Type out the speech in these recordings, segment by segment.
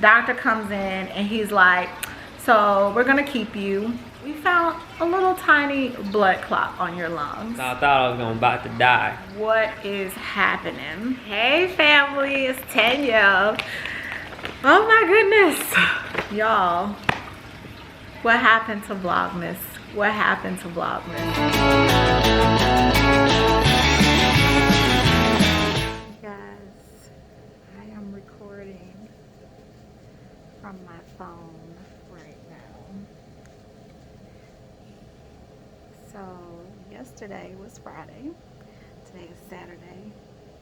doctor comes in and he's like, so we're gonna keep you. We found a little tiny blood clot on your lungs. I thought I was about to die. What is happening? Hey family, it's Tanya. Oh my goodness. Y'all, what happened to Vlogmas? What happened to Vlogmas? Guys, I am recording from my phone right now. So yesterday was Friday. Today is Saturday,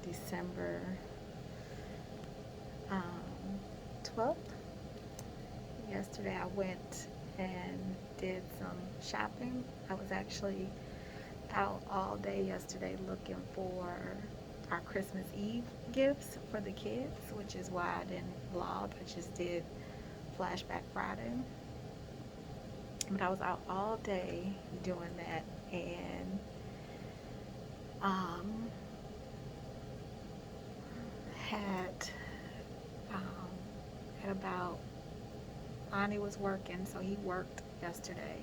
December 12th. Yesterday I went and did some shopping. I was actually out all day yesterday looking for our Christmas Eve gifts for the kids, which is why I didn't vlog. I just did Flashback Friday. But I was out all day doing that, and had about, Lonnie was working, so he worked yesterday.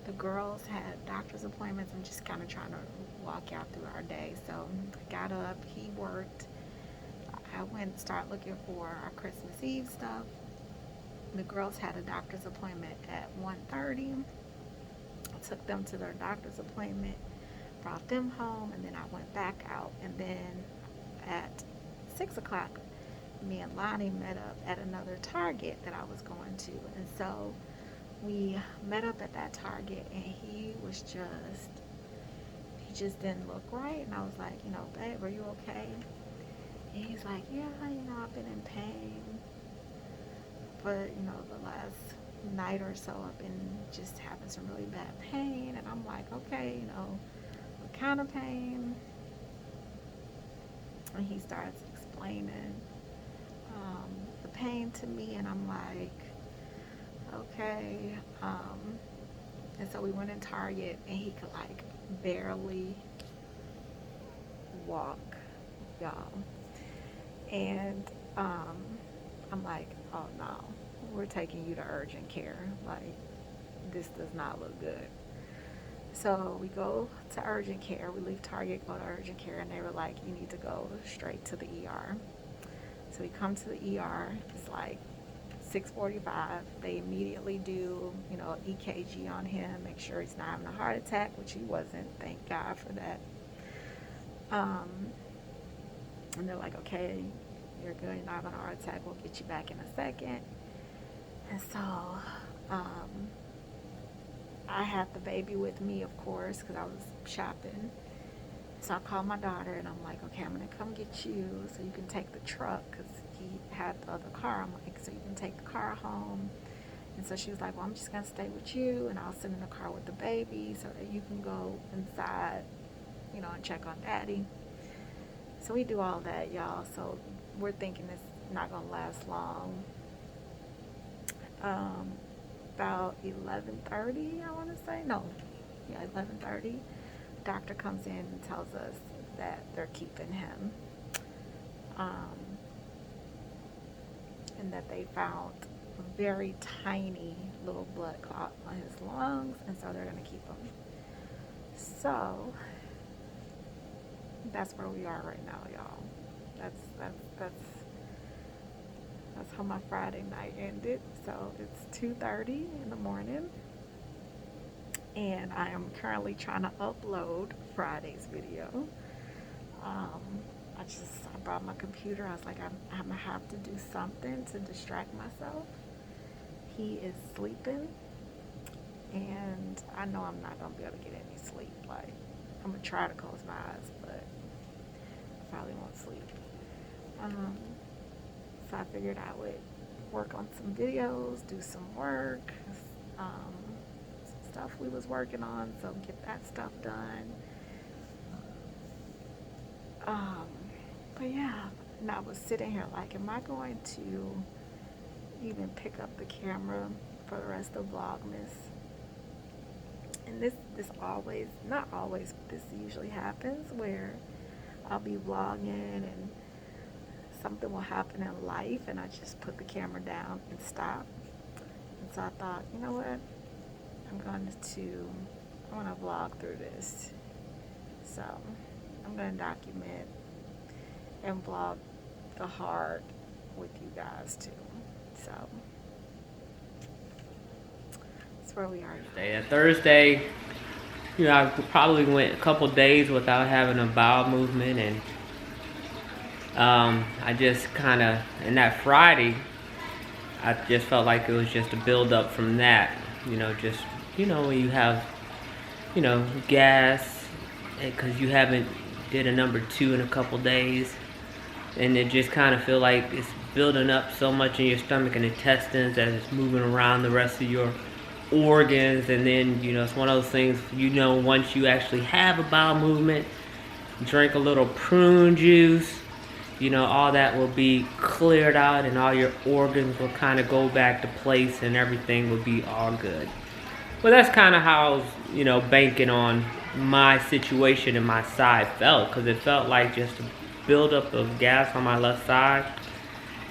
The girls had doctor's appointments. I'm just kind of trying to walk out through our day. So I got up, he worked. I went and started looking for our Christmas Eve stuff. The girls had a doctor's appointment at 1:30. I took them to their doctor's appointment, brought them home, and then I went back out. And then at 6 o'clock, me and Lonnie met up at another Target that I was going to. And so we met up at that Target, and he just didn't look right. And I was like, babe, are you okay? And he's like, yeah, I've been in pain. But, the last night or so, I've been just having some really bad pain. And I'm like, okay, what kind of pain? And he starts explaining the pain to me, and I'm like, okay. And so we went in Target, and he could like barely walk, y'all. And I'm like, oh no, we're taking you to urgent care. Like, this does not look good. So we go to urgent care. We leave Target, go to urgent care, and they were like, you need to go straight to the ER. So we come to the ER. It's like 6:45. They immediately do, EKG on him, make sure he's not having a heart attack, which he wasn't. Thank God for that. And they're like, okay, you're good. You're not having a heart attack. We'll get you back in a second. And so I had the baby with me, of course, because I was shopping. So I called my daughter, and I'm like, okay, I'm going to come get you so you can take the truck, because he had the other car. I'm like, so you can take the car home. And so she was like, well, I'm just going to stay with you, and I'll sit in the car with the baby so that you can go inside, and check on daddy. So we do all that, y'all. So we're thinking it's not going to last long. About 11:30, I want to say. No, yeah, 11:30. Doctor comes in and tells us that they're keeping him, and that they found a very tiny little blood clot on his lungs, and so they're going to keep him. So that's where we are right now, y'all. That's how my Friday night ended. So it's 2:30 in the morning, and I am currently trying to upload Friday's video. I brought my computer. I was like, I'm gonna have to do something to distract myself. He is sleeping, and I know I'm not gonna be able to get any sleep. Like, I'm gonna try to close my eyes, but I probably won't sleep. So I figured I would work on some videos, do some work, some stuff we was working on, so get that stuff done. But yeah, and I was sitting here like, am I going to even pick up the camera for the rest of Vlogmas? And this always, not always, but this usually happens where I'll be vlogging and something will happen in life, and I just put the camera down and stop. And so I thought, you know what? I want to vlog through this. So I'm going to document and vlog the hard with you guys too. So that's where we are now. That Thursday, you know, I probably went a couple days without having a bowel movement, and I just kind of, and that Friday, I just felt like it was just a build up from that, you know, just, you know, when you have, you know, gas, because you haven't did a number 2 in a couple days, and it just kind of feel like it's building up so much in your stomach and intestines that it's moving around the rest of your organs. And then, you know, it's one of those things, you know, once you actually have a bowel movement, drink a little prune juice, you know, all that will be cleared out and all your organs will kind of go back to place and everything will be all good. Well, that's kind of how I was, you know, banking on my situation and my side felt, because it felt like just a buildup of gas on my left side.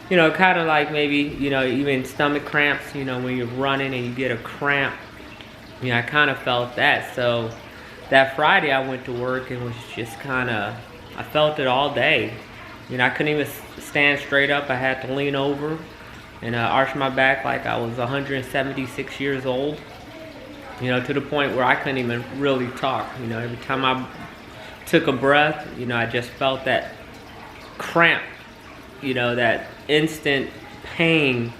You know, kind of like maybe, you know, even stomach cramps, you know, when you're running and you get a cramp. You know, I kind of felt that. So that Friday I went to work and was just kind of, I felt it all day. You know, I couldn't even stand straight up. I had to lean over and arch my back like I was 176 years old. You know, to the point where I couldn't even really talk. You know, every time I took a breath, you know, I just felt that cramp, you know, that instant pain,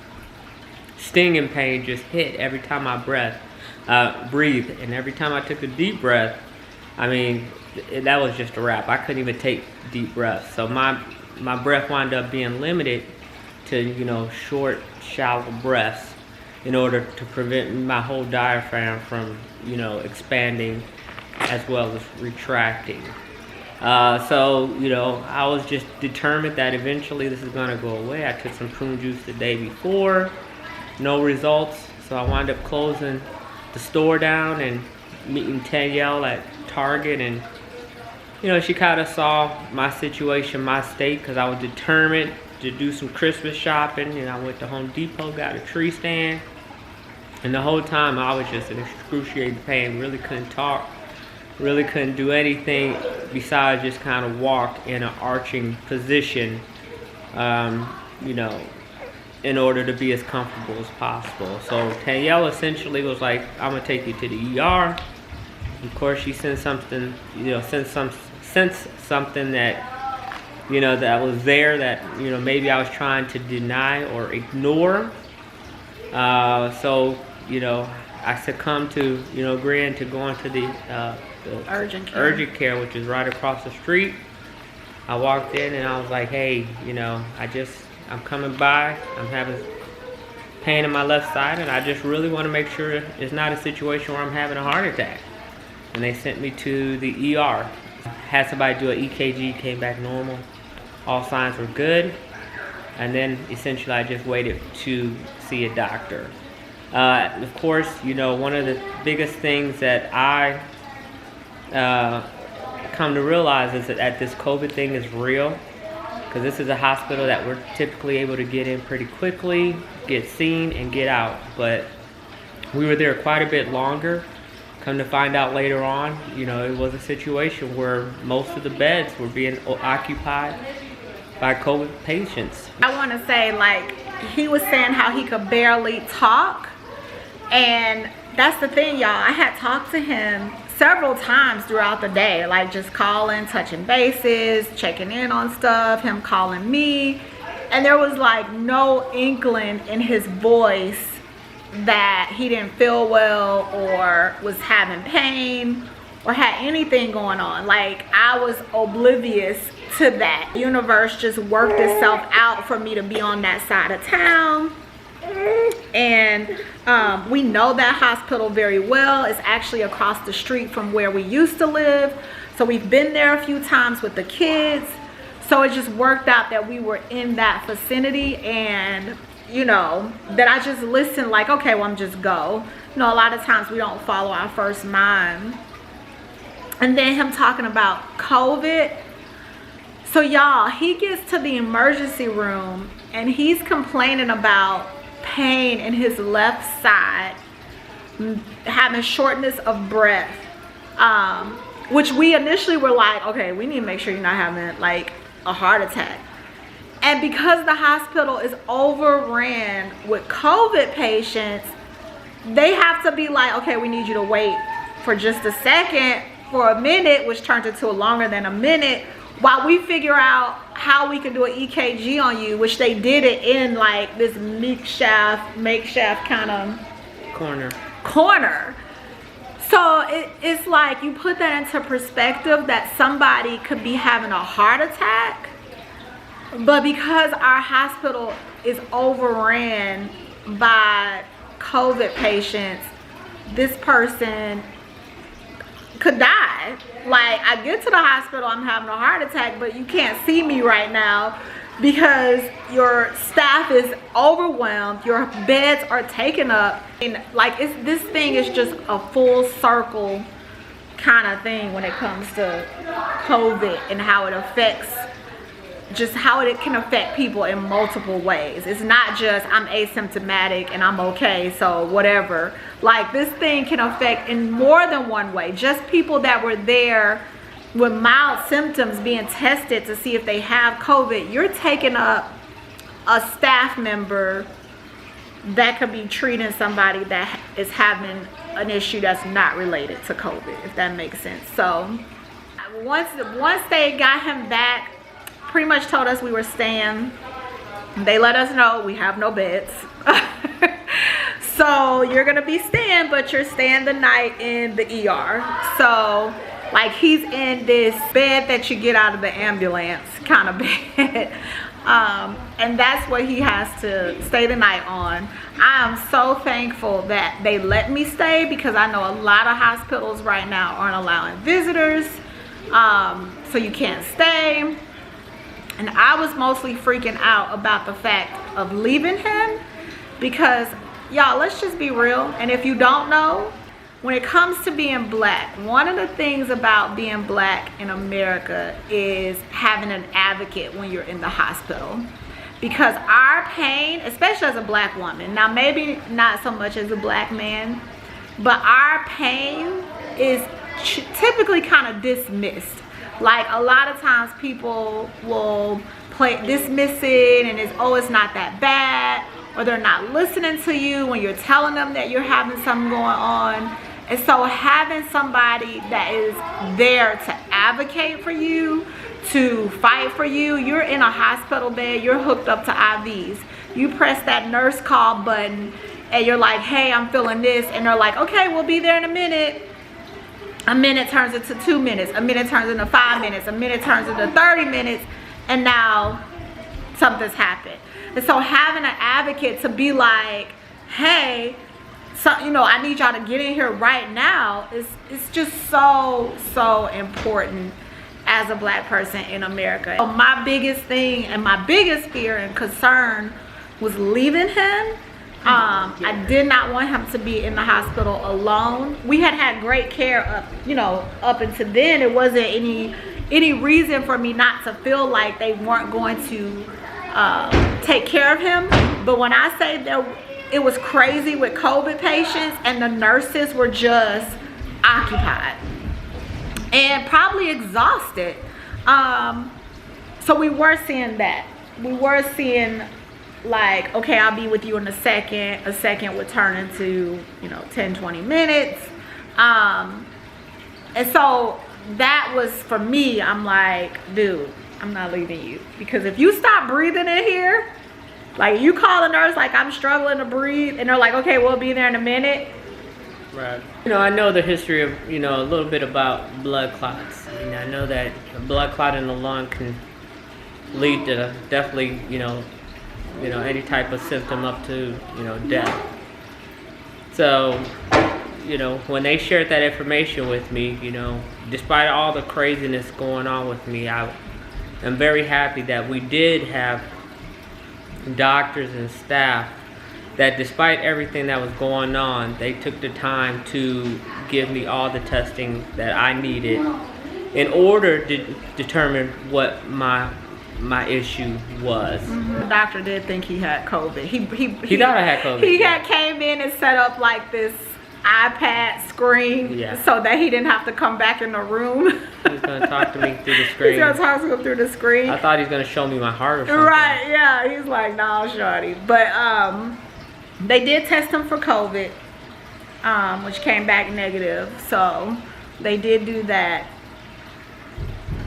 stinging pain just hit every time I breathed. And every time I took a deep breath, I mean, that was just a wrap. I couldn't even take deep breaths. So my breath wound up being limited to, you know, short, shallow breaths in order to prevent my whole diaphragm from, you know, expanding as well as retracting. So, you know, I was just determined that eventually this is going to go away. I took some prune juice the day before, no results. So I wound up closing the store down and meeting Danielle at Target. And, you know, she kind of saw my situation, my state, because I was determined to do some Christmas shopping. And I went to Home Depot, got a tree stand. And the whole time I was just in excruciating pain, really couldn't talk. Really couldn't do anything besides just kind of walk in an arching position, you know, in order to be as comfortable as possible. So Danielle essentially was like, I'm gonna take you to the ER. Of course, she sent something, you know, sensed something that, you know, that was there that, you know, maybe I was trying to deny or ignore. So, you know, I succumbed to, you know, agreeing to go into the urgent care, which is right across the street. I walked in and I was like, hey, you know, I'm coming by. I'm having pain in my left side, and I just really want to make sure it's not a situation where I'm having a heart attack. And they sent me to the ER. Had somebody do an EKG, came back normal. All signs were good. And then essentially I just waited to see a doctor. Of course, you know, one of the biggest things that I come to realize is that this COVID thing is real, because this is a hospital that we're typically able to get in pretty quickly, get seen, and get out. But we were there quite a bit longer. Come to find out later on, you know, it was a situation where most of the beds were being occupied by COVID patients. I want to say, like, he was saying how he could barely talk. And that's the thing, y'all. I had talked to him several times throughout the day, like just calling, touching bases, checking in on stuff, him calling me. And there was like no inkling in his voice that he didn't feel well or was having pain or had anything going on. Like, I was oblivious to that. The universe just worked itself out for me to be on that side of town. And we know that hospital very well. It's actually across the street from where we used to live. So we've been there a few times with the kids. So it just worked out that we were in that vicinity, and, you know, that I just listened like, okay, well, I'm just go. You know, a lot of times we don't follow our first mind. And then him talking about COVID. So y'all, he gets to the emergency room and he's complaining about pain in his left side, having shortness of breath, which we initially were like, okay, we need to make sure you're not having like a heart attack. And because the hospital is overran with COVID patients, they have to be like, okay, we need you to wait for just a second, for a minute, which turns into longer than a minute, while we figure out how we can do an EKG on you, which they did it in like this makeshift kind of corner. So it's like, you put that into perspective that somebody could be having a heart attack, but because our hospital is overran by COVID patients, this person could die. Like, I get to the hospital, I'm having a heart attack, but you can't see me right now because your staff is overwhelmed, your beds are taken up, and like this thing is just a full circle kind of thing when it comes to COVID and how it affects, just how it can affect people in multiple ways. It's not just I'm asymptomatic and I'm okay, so whatever. Like, this thing can affect in more than one way. Just people that were there with mild symptoms being tested to see if they have COVID, you're taking up a staff member that could be treating somebody that is having an issue that's not related to COVID, if that makes sense. So once they got him back, pretty much told us we were staying. They let us know we have no beds. So you're gonna be staying, but you're staying the night in the ER. So like, he's in this bed that you get out of the ambulance kind of bed. And that's what he has to stay the night on. I am so thankful that they let me stay, because I know a lot of hospitals right now aren't allowing visitors. So you can't stay. And I was mostly freaking out about the fact of leaving him, because y'all, let's just be real. And if you don't know, when it comes to being black, one of the things about being black in America is having an advocate when you're in the hospital. Because our pain, especially as a black woman, now maybe not so much as a black man, but our pain is typically kind of dismissed. Like, a lot of times people will dismiss it and it's not that bad, or they're not listening to you when you're telling them that you're having something going on. And so having somebody that is there to advocate for you, to fight for you, you're in a hospital bed, you're hooked up to IVs. You press that nurse call button and you're like, hey, I'm feeling this. And they're like, okay, we'll be there in a minute. A minute turns into 2 minutes. A minute turns into 5 minutes. A minute turns into 30 minutes. And now something's happened. And so having an advocate to be like, hey, so, you know, I need y'all to get in here right now, it's just so important as a black person in America. So my biggest thing and my biggest fear and concern was leaving him. I did not want him to be in the hospital alone. We had great care up until then. It wasn't any reason for me not to feel like they weren't going to take care of him. But when I say it was crazy with COVID patients, and the nurses were just occupied and probably exhausted. So we were seeing that. We were seeing, like, okay, I'll be with you in a second would turn into 10-20 minutes. And so that was, for me, I'm like, dude, I'm not leaving you, because if you stop breathing in here, like, you call a nurse like, I'm struggling to breathe, and they're like, okay, we'll be there in a minute. Right. I know the history of, a little bit about blood clots. I know that a blood clot in the lung can lead to definitely, any type of symptom up to, death. So, when they shared that information with me, despite all the craziness going on with me, I'm very happy that we did have doctors and staff that, despite everything that was going on, they took the time to give me all the testing that I needed in order to determine what my issue was. The doctor did think he had COVID. He thought I had COVID. He had came in and set up like this iPad screen, so that he didn't have to come back in the room. He was gonna talk to me through the screen. He's gonna talk to him through the screen. I thought he was gonna show me my heart or something. Right, yeah. He's like, no, shorty. But they did test him for COVID, which came back negative. So they did do that.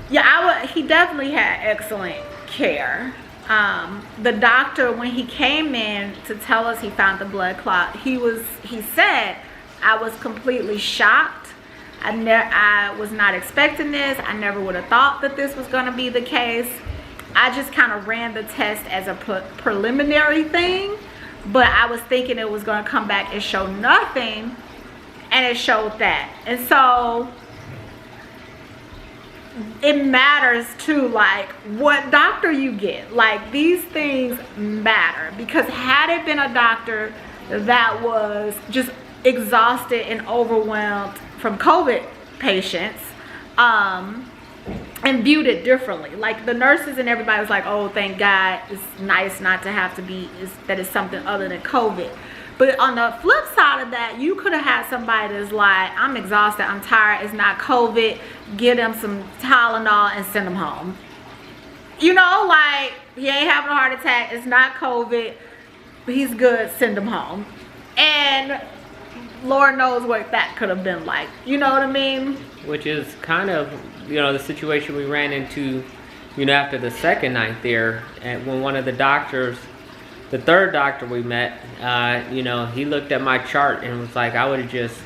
Yeah, he definitely had excellent care. The doctor, when he came in to tell us he found the blood clot, he said, I was completely shocked. I was not expecting this. I never would have thought that this was going to be the case. I just kind of ran the test as a preliminary thing, but I was thinking it was going to come back and show nothing, and it showed that. And so it matters too, like what doctor you get. Like, these things matter, because had it been a doctor that was just exhausted and overwhelmed from COVID patients, and viewed it differently, like the nurses and everybody was like, oh, thank God, it's nice not to have to be, that it's something other than COVID. But on the flip side of that, you could have had somebody that's like, I'm exhausted, I'm tired, it's not COVID, give them some Tylenol and send them home. You know, like, he ain't having a heart attack, it's not COVID, he's good, send him home. And Lord knows what that could have been like. You know what I mean? Which is kind of, the situation we ran into, after the second night there, and when one of the doctors, the third doctor we met, he looked at my chart and was like, I would have just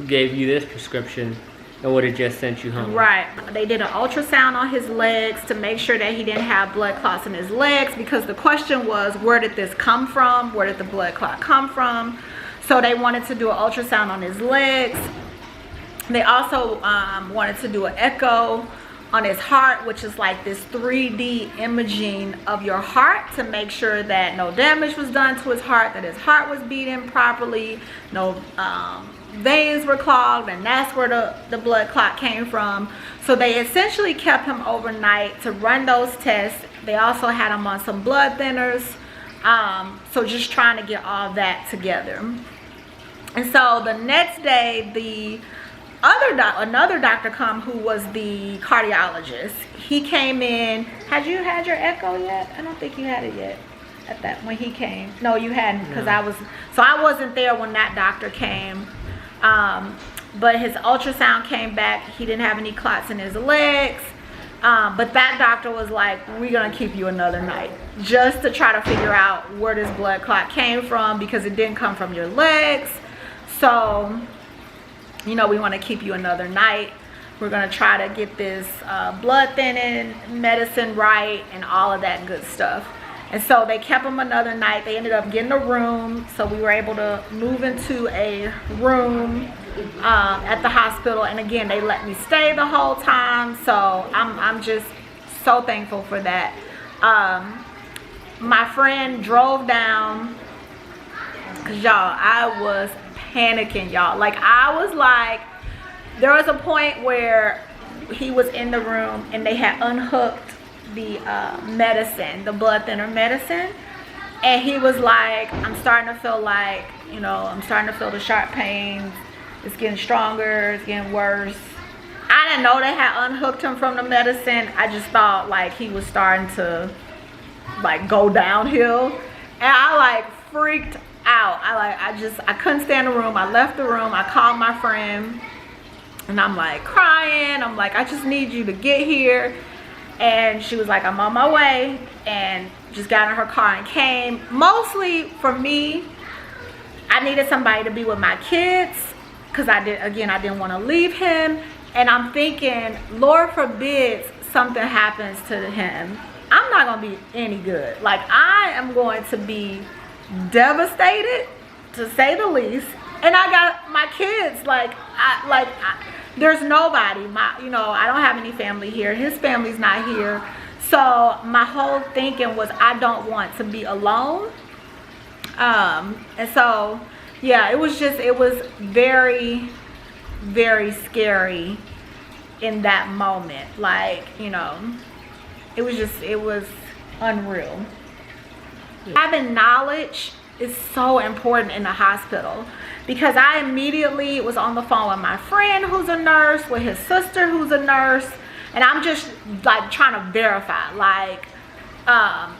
gave you this prescription and would have just sent you home. Right. They did an ultrasound on his legs to make sure that he didn't have blood clots in his legs, because the question was, where did this come from? Where did the blood clot come from? So they wanted to do an ultrasound on his legs. They also wanted to do an echo on his heart, which is like this 3D imaging of your heart to make sure that no damage was done to his heart, that his heart was beating properly, no veins were clogged, and that's where the blood clot came from. So they essentially kept him overnight to run those tests. They also had him on some blood thinners. So just trying to get all that together. And so the next day, another doctor come, who was the cardiologist. He came in. Had you had your echo yet? I don't think you had it yet at that when he came. No, you hadn't, because I wasn't there when that doctor came. But his ultrasound came back. He didn't have any clots in his legs. But that doctor was like, we're gonna keep you another night, just to try to figure out where this blood clot came from, because it didn't come from your legs. So, we want to keep you another night. We're gonna try to get this blood thinning medicine right and all of that good stuff. And so they kept him another night. They ended up getting a room, so we were able to move into a room at the hospital. And again, they let me stay the whole time, so I'm just so thankful for that. My friend drove down, because y'all, I was panicking, y'all. Like, there was a point where he was in the room and they had unhooked the medicine, the blood thinner medicine, and he was like, I'm starting to feel like, I'm starting to feel the sharp pains, it's getting stronger, it's getting worse. I didn't know they had unhooked him from the medicine. I just thought like he was starting to like go downhill, and I like freaked out. I couldn't stand the room. I left the room. I called my friend and I'm like crying. I'm like, I just need you to get here. And she was like, I'm on my way, and just got in her car and came. Mostly for me, I needed somebody to be with my kids, because I didn't want to leave him. And I'm thinking, Lord forbids something happens to him, I'm not gonna be any good. Like, I am going to be devastated, to say the least. And I got my kids, there's nobody. I don't have any family here. His family's not here. So my whole thinking was, I don't want to be alone. And so, yeah, it was very, very scary in that moment. Like, you know, it was unreal. Having knowledge is so important in the hospital, because I immediately was on the phone with my friend who's a nurse, with his sister who's a nurse, and I'm just like trying to verify, like,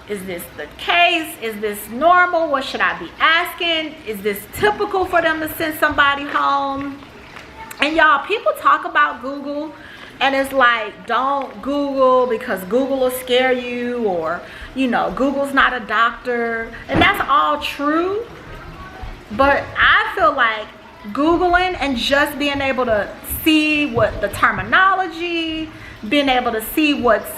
is this the case? Is this normal? What should I be asking? Is this typical for them to send somebody home? And y'all, people talk about Google, and it's like, don't Google because Google will scare you, or, you know, Google's not a doctor. And that's all true. But I feel like Googling and just being able to see what the terminology, being able to see what's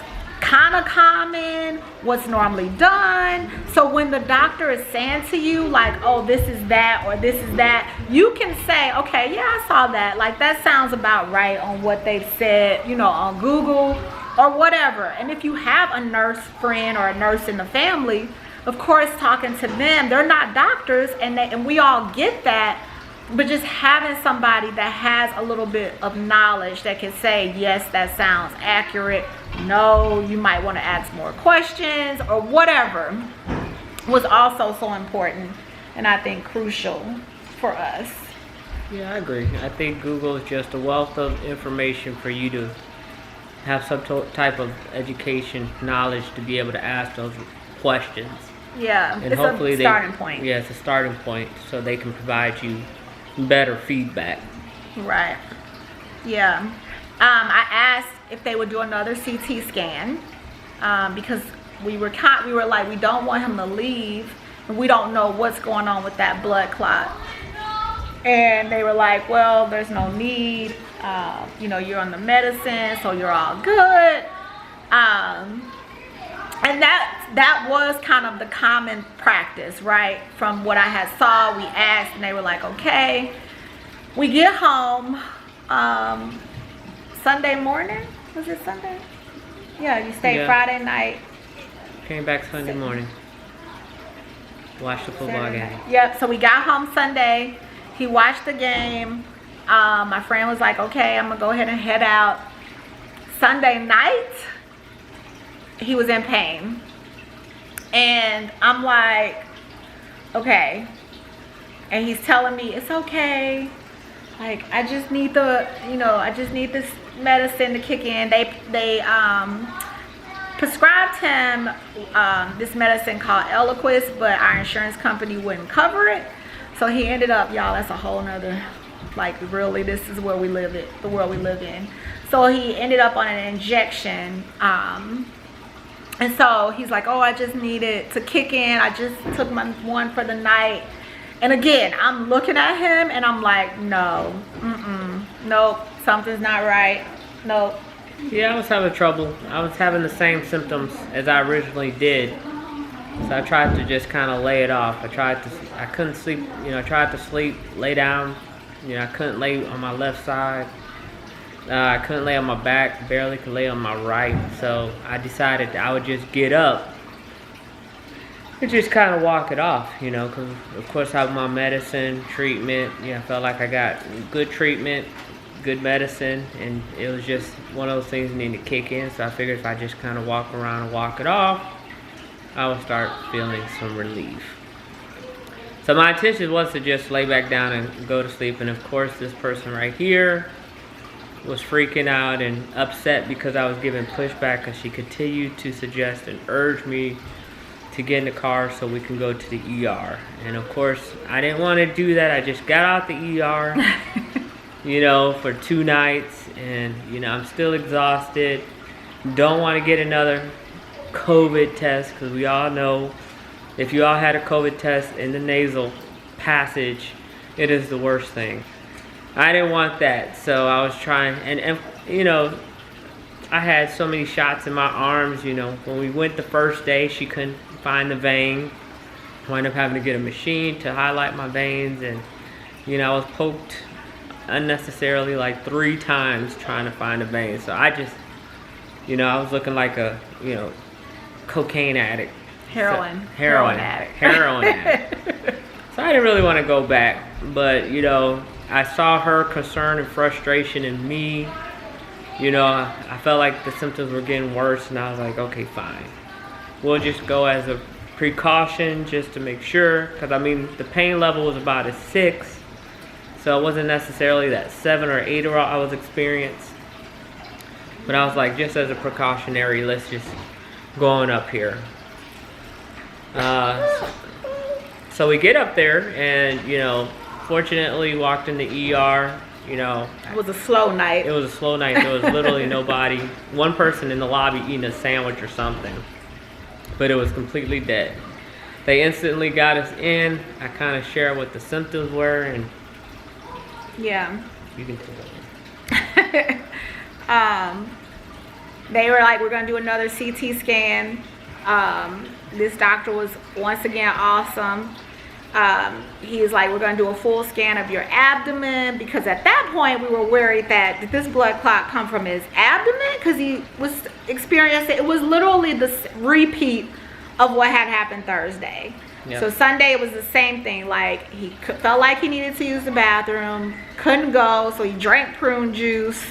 kind of common, what's normally done. So when the doctor is saying to you, like, oh, this is that, or this is that, you can say, okay, yeah, I saw that. Like, that sounds about right on what they've said, you know, on Google or whatever. And if you have a nurse friend or a nurse in the family, of course, talking to them, they're not doctors, and we all get that. But just having somebody that has a little bit of knowledge that can say, yes, that sounds accurate, no, you might want to ask more questions, or whatever, was also so important, and I think crucial for us. Yeah, I agree. I think Google is just a wealth of information for you to have some type of education, knowledge to be able to ask those questions. Yeah, and it's hopefully a starting point. Yeah, it's a starting point, so they can provide you better feedback. Right. Yeah. I asked if they would do another CT scan, because we were like, we don't want him to leave, and we don't know what's going on with that blood clot. And they were like, well, there's no need. You know, you're on the medicine, so you're all good. And that was kind of the common practice, right? From what I had saw, we asked, and they were like, okay. We get home Sunday morning. Was it Sunday? Yeah, you stayed Friday night. Came back Sunday morning. Watched the football game. Yep, so we got home Sunday. He watched the game. My friend was like, okay, I'm gonna go ahead and head out. Sunday night, he was in pain. And I'm like, okay. And he's telling me, it's okay. Like, I just need I just need this medicine to kick in. They prescribed him this medicine called Eliquis, but our insurance company wouldn't cover it. So he ended up, y'all, that's a whole nother, like, really, this is where we live it, the world we live in. So he ended up on an injection. And so he's like, oh, I just need it to kick in. I just took my one for the night. And again, I'm looking at him and I'm like, no, nope, something's not right, nope. Yeah, I was having trouble. I was having the same symptoms as I originally did. So I tried to just kind of lay it off. I couldn't sleep, you know, I tried to sleep, lay down. You know, I couldn't lay on my left side. I couldn't lay on my back, barely could lay on my right. So I decided I would just get up and just kind of walk it off, you know, because of course I have my medicine, treatment. I felt like I got good treatment, good medicine, and it was just one of those things that needed to kick in. So I figured if I just kind of walk around and walk it off, I would start feeling some relief. So my intention was to just lay back down and go to sleep. And of course, this person right here was freaking out and upset because I was giving pushback, because she continued to suggest and urge me to get in the car so we can go to the ER. And of course, I didn't want to do that. I just got out the ER, you know, for 2 nights, and you know, I'm still exhausted. Don't want to get another COVID test, because we all know if you all had a COVID test in the nasal passage, it is the worst thing. I didn't want that, so I was trying, and you know, I had so many shots in my arms. You know, when we went the first day, she couldn't find the vein. Wound up having to get a machine to highlight my veins, and you know, I was poked unnecessarily like 3 times trying to find a vein. So I just, you know, I was looking like a, you know, cocaine addict. Heroin addict. So I didn't really want to go back, but you know, I saw her concern and frustration in me, you know, I felt like the symptoms were getting worse, and I was like, okay, fine. We'll just go as a precaution just to make sure, because I mean, the pain level was about a 6, so it wasn't necessarily that 7 or 8 I was experienced. But I was like, just as a precautionary, let's just go on up here. So we get up there, and, you know, fortunately walked in the ER. You know, it was a slow night. It was a slow night. There was literally nobody. One person in the lobby eating a sandwich or something, but it was completely dead. They instantly got us in. I kind of shared what the symptoms were, and yeah, you can tell them. They were like, we're gonna do another CT scan. This doctor was once again awesome. He's like, we're gonna do a full scan of your abdomen, because at that point we were worried that did this blood clot come from his abdomen, because he was experiencing, it was literally the repeat of what had happened Thursday. Yep. So Sunday it was the same thing. Like, he felt like he needed to use the bathroom, couldn't go, so he drank prune juice,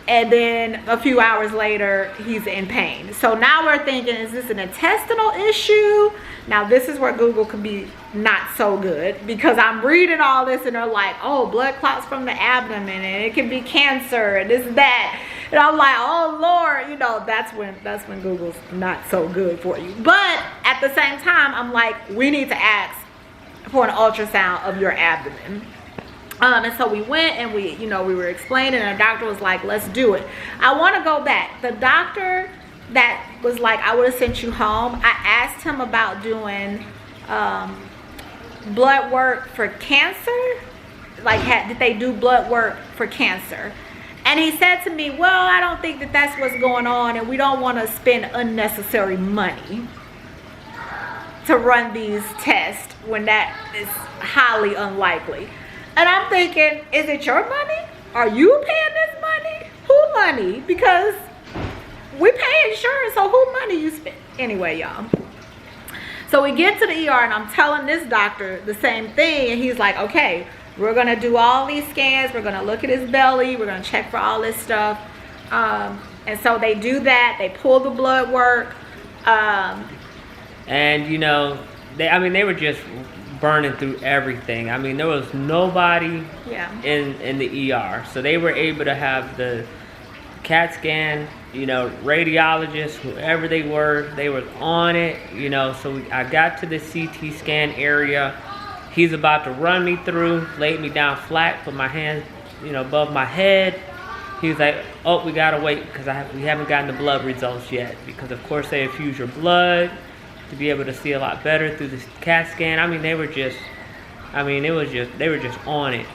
and then a few hours later he's in pain. So now we're thinking, is this an intestinal issue? Now this is where Google could be not so good, because I'm reading all this and they're like, oh, blood clots from the abdomen, and it can be cancer, and this, that, and I'm like, oh Lord, you know, that's when Google's not so good for you. But at the same time, I'm like, we need to ask for an ultrasound of your abdomen. And so we went, and we were explaining, and the doctor was like, let's do it. I want to go back. The doctor that was like, I would have sent you home, I asked him about doing blood work for cancer. Like, did they do blood work for cancer? And he said to me, well, I don't think that that's what's going on, and we don't want to spend unnecessary money to run these tests when that is highly unlikely. And I'm thinking, is it your money? Are you paying this money? Who money? Because we pay insurance, so who money you spend? Anyway, y'all. So we get to the ER, and I'm telling this doctor the same thing, and he's like, okay, we're gonna do all these scans, we're gonna look at his belly, we're gonna check for all this stuff. And so they do that, they pull the blood work. And you know, they were just burning through everything. I mean, there was nobody in the ER, so they were able to have the CAT scan, you know, radiologists, whoever they were on it, you know. So I got to the CT scan area. He's about to run me through, laid me down flat, put my hands, you know, above my head. He was like, oh, we gotta wait, because we haven't gotten the blood results yet, because of course they infuse your blood to be able to see a lot better through the CAT scan. I mean, they were just on it.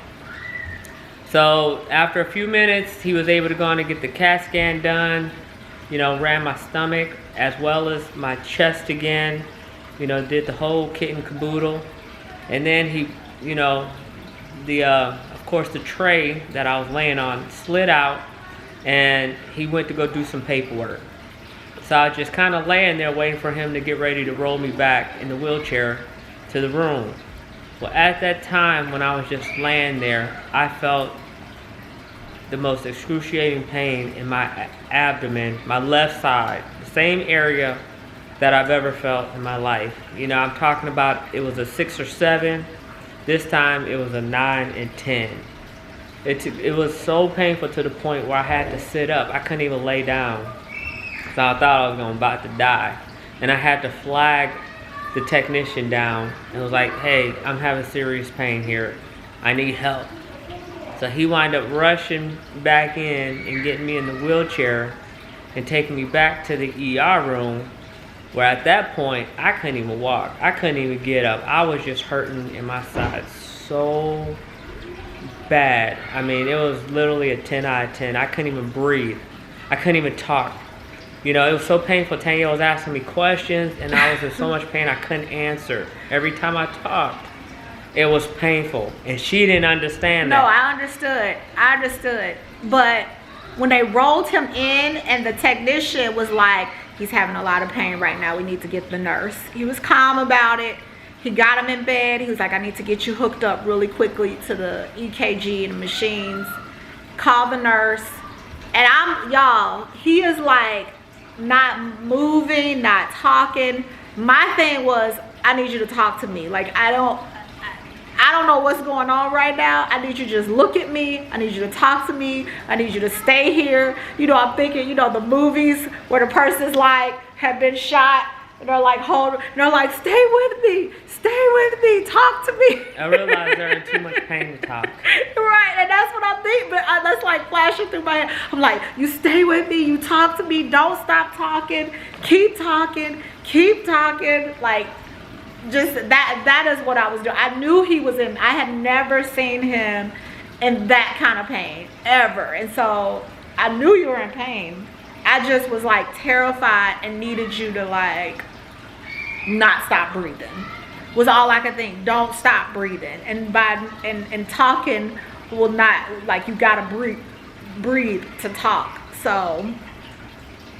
So after a few minutes, he was able to go on and get the CAT scan done, you know, ran my stomach as well as my chest again, you know, did the whole kit and caboodle. And then he, you know, of course the tray that I was laying on slid out, and he went to go do some paperwork. So I was just kind of laying there waiting for him to get ready to roll me back in the wheelchair to the room. Well, at that time when I was just laying there, I felt the most excruciating pain in my abdomen, my left side, the same area that I've ever felt in my life. You know, I'm talking about, it was a 6 or 7. This time it was a 9 and 10. It was so painful to the point where I had to sit up. I couldn't even lay down. So I thought I was about to die. And I had to flag the technician down and was like, hey, I'm having serious pain here. I need help. So he wound up rushing back in and getting me in the wheelchair and taking me back to the ER room, where at that point, I couldn't even walk. I couldn't even get up. I was just hurting in my side so bad. I mean, it was literally a 10 out of 10. I couldn't even breathe. I couldn't even talk. You know, it was so painful. Tanya was asking me questions, and I was in so much pain I couldn't answer. Every time I talked, it was painful. And she didn't understand that. No, I understood. But when they rolled him in, and the technician was like, he's having a lot of pain right now, we need to get the nurse. He was calm about it. He got him in bed. He was like, I need to get you hooked up really quickly to the EKG and the machines. Call the nurse. And y'all, he is like not moving, not talking. My thing was, I need you to talk to me. Like, I don't know what's going on right now. I need you to just look at me. I need you to talk to me. I need you to stay here. You know, I'm thinking, you know, the movies where the person's like, have been shot, and they're like, they're like, stay with me, talk to me. I realize they're in too much pain to talk. Right, and that's what I'm thinking, but that's like flashing through my head. I'm like, you stay with me, you talk to me, don't stop talking, keep talking, like, just that is what I was doing. I knew he was in, I had never seen him in that kind of pain, ever. And so, I knew you were in pain. I just was like terrified and needed you to like not stop breathing. Was all I could think. Don't stop breathing. And and talking will not, like, you gotta breathe to talk. So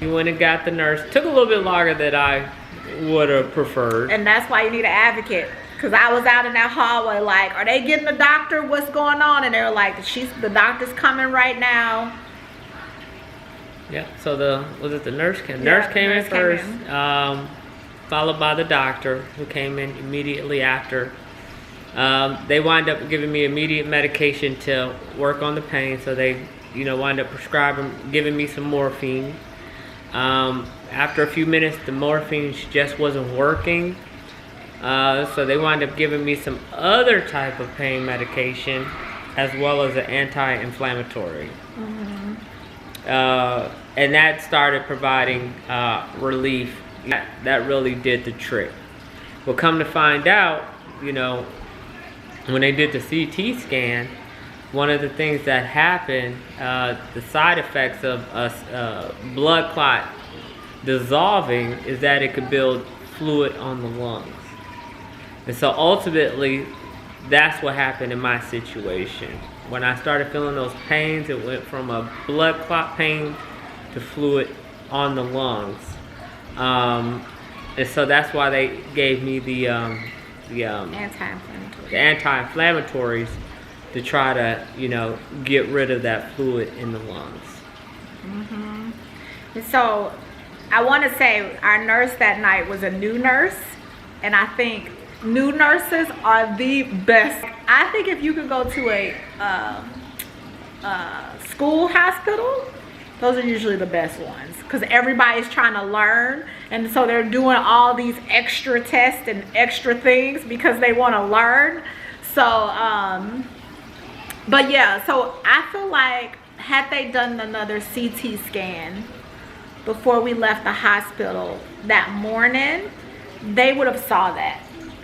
you went and got the nurse. Took a little bit longer than I would have preferred. And that's why you need an advocate. Cause I was out in that hallway like, are they getting the doctor? What's going on? And they were like, the doctor's coming right now. Yeah, so the nurse came? Nurse came in first, followed by the doctor, who came in immediately after. They wind up giving me immediate medication to work on the pain, so they, you know, wind up giving me some morphine. After a few minutes, the morphine just wasn't working, so they wind up giving me some other type of pain medication, as well as an anti-inflammatory. Mm-hmm. And that started providing relief. That really did the trick. Well, come to find out, you know, when they did the CT scan, one of the things that happened, the side effects of a blood clot dissolving, is that it could build fluid on the lungs. And so ultimately, that's what happened in my situation. When I started feeling those pains, it went from a blood clot pain to fluid on the lungs. And so that's why they gave me the anti-inflammatories to try to, you know, get rid of that fluid in the lungs. Mm-hmm. And so I want to say our nurse that night was a new nurse, and I think new nurses are the best. I think if you could go to a school hospital, those are usually the best ones, because everybody's trying to learn, and so they're doing all these extra tests and extra things because they want to learn. So but yeah, so I feel like had they done another CT scan before we left the hospital that morning, they would have saw that.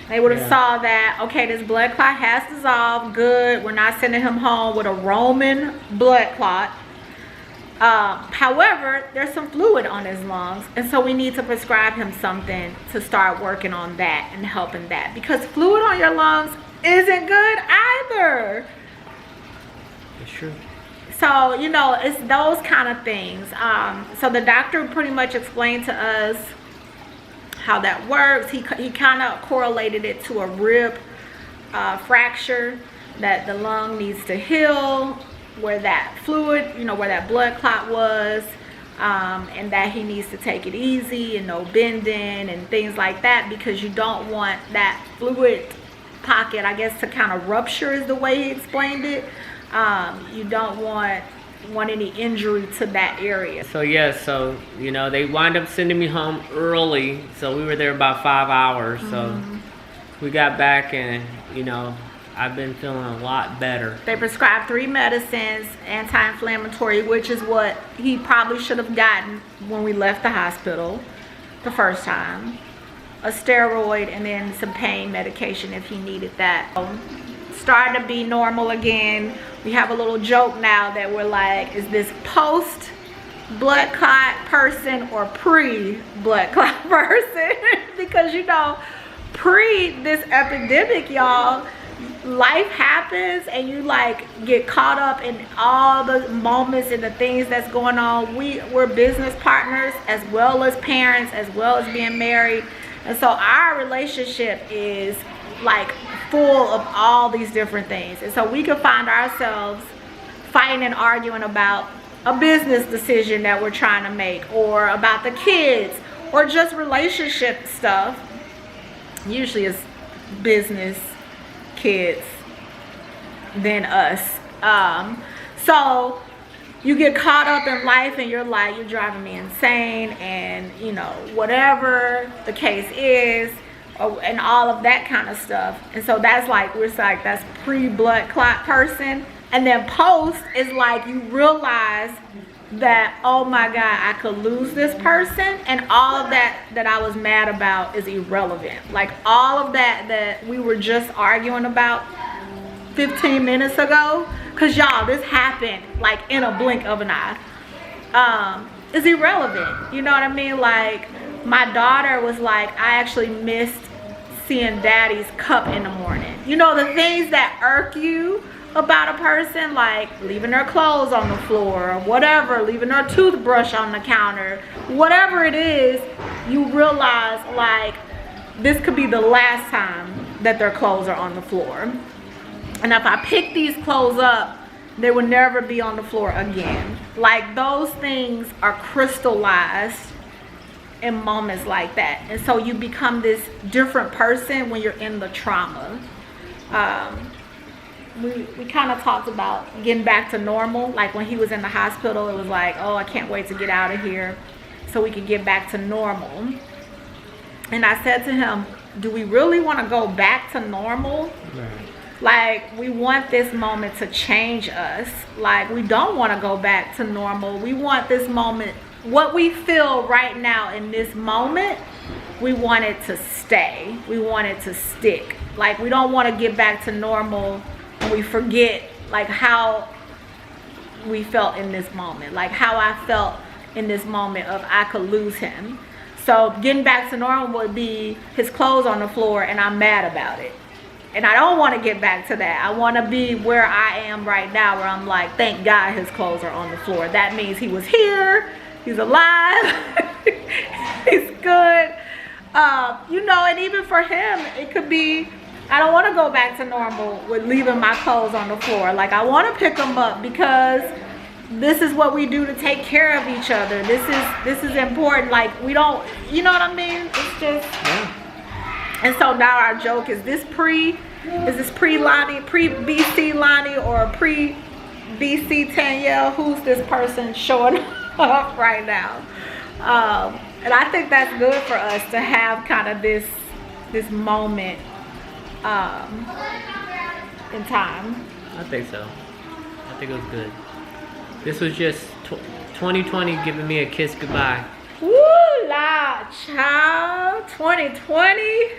They would have saw that, okay, this blood clot has dissolved, good. We're not sending him home with a Roman blood clot. However, there's some fluid on his lungs, and so we need to prescribe him something to start working on that and helping that, because fluid on your lungs isn't good either. It's true. So, you know, it's those kind of things. So the doctor pretty much explained to us how that works. He kind of correlated it to a rib fracture, that the lung needs to heal where that fluid, you know, where that blood clot was, and that he needs to take it easy and no bending and things like that, because you don't want that fluid pocket, I guess, to kind of rupture, is the way he explained it. You don't want any injury to that area. So yeah, so you know, they wind up sending me home early, so we were there about 5 hours. So we got back, and you know, I've been feeling a lot better. They prescribed 3 medicines, anti-inflammatory, which is what he probably should have gotten when we left the hospital the first time, a steroid, and then some pain medication if he needed that. Starting to be normal again. We have a little joke now that we're like, is this post blood clot person or pre blood clot person? Because, you know, pre this epidemic, y'all, life happens and you like get caught up in all the moments and the things that's going on. We're business partners as well as parents, as well as being married, and so our relationship is like full of all these different things, and so we could find ourselves fighting and arguing about a business decision that we're trying to make, or about the kids, or just relationship stuff. Usually it's business, kids, then us. So you get caught up in life and you're like, you're driving me insane, and you know, whatever the case is, and all of that kind of stuff. And so that's like, we're like, that's pre-blood clot person. And then post is like, you realize that, oh my God, I could lose this person, and all of that I was mad about is irrelevant. Like all of that we were just arguing about 15 minutes ago, because y'all, this happened like in a blink of an eye, is irrelevant. You know what I mean? Like my daughter was like, I actually missed seeing daddy's cup in the morning. You know, the things that irk you about a person, like leaving their clothes on the floor or whatever, leaving their toothbrush on the counter, whatever it is, you realize like this could be the last time that their clothes are on the floor. And if I pick these clothes up, they will never be on the floor again. Like those things are crystallized in moments like that. And so you become this different person when you're in the trauma. We kind of talked about getting back to normal. Like when he was in the hospital, it was like, oh, I can't wait to get out of here so we could get back to normal. And I said to him, do we really want to go back to normal? Right. Like we want this moment to change us. Like we don't want to go back to normal. We want this moment, what we feel right now in this moment, we want it to stay. We want it to stick. Like we don't want to get back to normal and we forget like how we felt in this moment, like how I felt in this moment of I could lose him. So getting back to normal would be his clothes on the floor and I'm mad about it. And I don't want to get back to that. I want to be where I am right now, where I'm like, thank God his clothes are on the floor. That means he was here, he's alive, he's good. You know, and even for him, it could be, I don't want to go back to normal with leaving my clothes on the floor. Like I want to pick them up because this is what we do to take care of each other. This is important. Like we don't, you know what I mean? It's just, yeah. And so now our joke is this pre-Lonnie, pre-BC Lonnie, or pre-BC Danielle? Who's this person showing up right now? And I think that's good for us to have kind of this moment in time. I think so. I think it was good. This was just 2020 giving me a kiss goodbye. Woo la, child. 2020.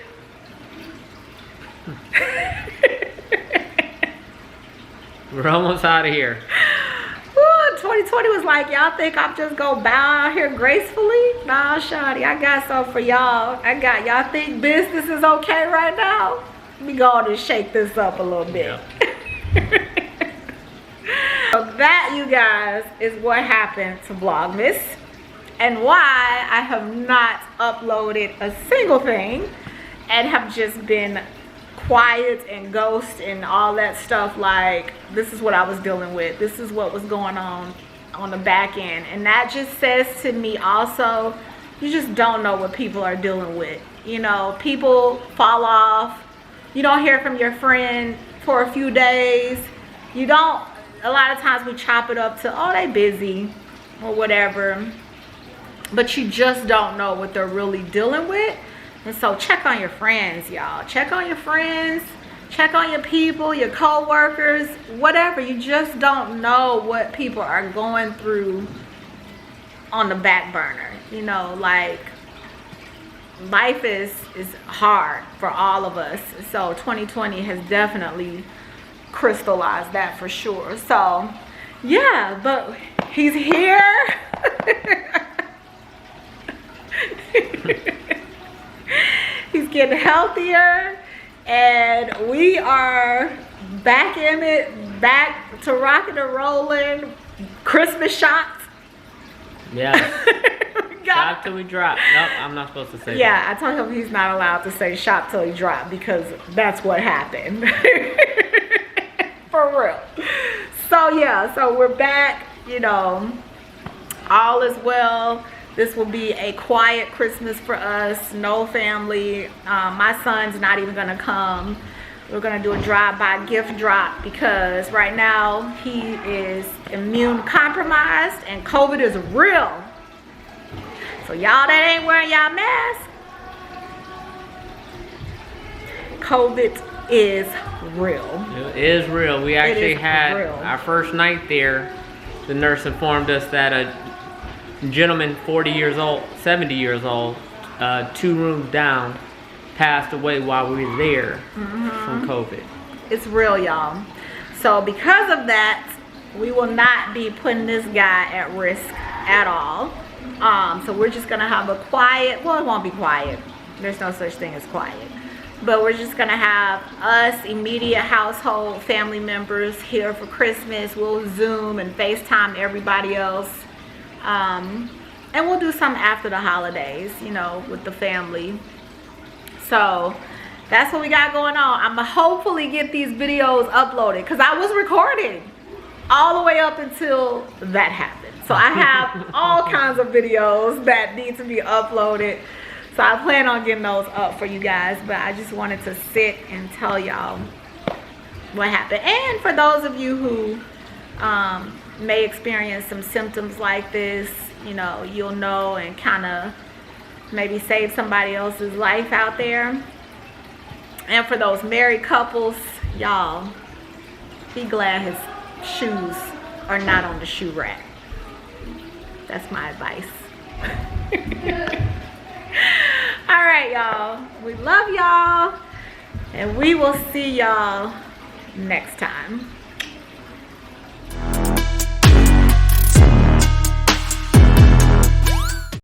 We're almost out of here. Woo, 2020 was like, y'all think I'm just gonna bow out here gracefully? Nah, Shawty, I got something for y'all. Y'all think business is okay right now? Let me go on and shake this up a little bit. Yep. So that, you guys, is what happened to Vlogmas and why I have not uploaded a single thing and have just been quiet and ghost and all that stuff. Like, this is what I was dealing with. This is what was going on the back end. And that just says to me also, you just don't know what people are dealing with. You know, people fall off. You don't hear from your friend for a few days. You don't, a lot of times we chop it up to, oh, they busy or whatever. But you just don't know what they're really dealing with. And so check on your friends, y'all. Check on your friends. Check on your people, your co-workers, whatever. You just don't know what people are going through on the back burner. You know, like, life is hard for all of us. So 2020 has definitely crystallized that for sure. So yeah, but he's here. He's getting healthier and we are back in it, back to rocking and rolling. Christmas shots. Yeah. Shop till we drop. Nope, I'm not supposed to say yeah, that. I told him he's not allowed to say shop till he drop because that's what happened. For real. So yeah, so we're back you know, all is well. This will be a quiet Christmas for us. No family. My son's not even gonna come. We're gonna do a drive-by gift drop because right now he is immune compromised and COVID is real. So y'all that ain't wearing y'all mask, COVID is real. It is real. We actually had real. our first night there. The nurse informed us that a gentleman, 40 years old, 70 years old, 2 rooms down, passed away while we were there from COVID. It's real, y'all. So because of that, we will not be putting this guy at risk at all. So we're just gonna have a quiet, well, it won't be quiet. There's no such thing as quiet. But we're just gonna have us, immediate household, family members here for Christmas. We'll Zoom and FaceTime everybody else. And we'll do something after the holidays, you know, with the family. So that's what we got going on. I'm gonna hopefully get these videos uploaded because I was recording all the way up until that happened. So I have all kinds of videos that need to be uploaded. So I plan on getting those up for you guys, but I just wanted to sit and tell y'all what happened. And for those of you who may experience some symptoms like this, you know, you'll know and kind of maybe save somebody else's life out there. And for those married couples, y'all, be glad his shoes are not on the shoe rack. That's my advice. All right, y'all. We love y'all. And we will see y'all next time.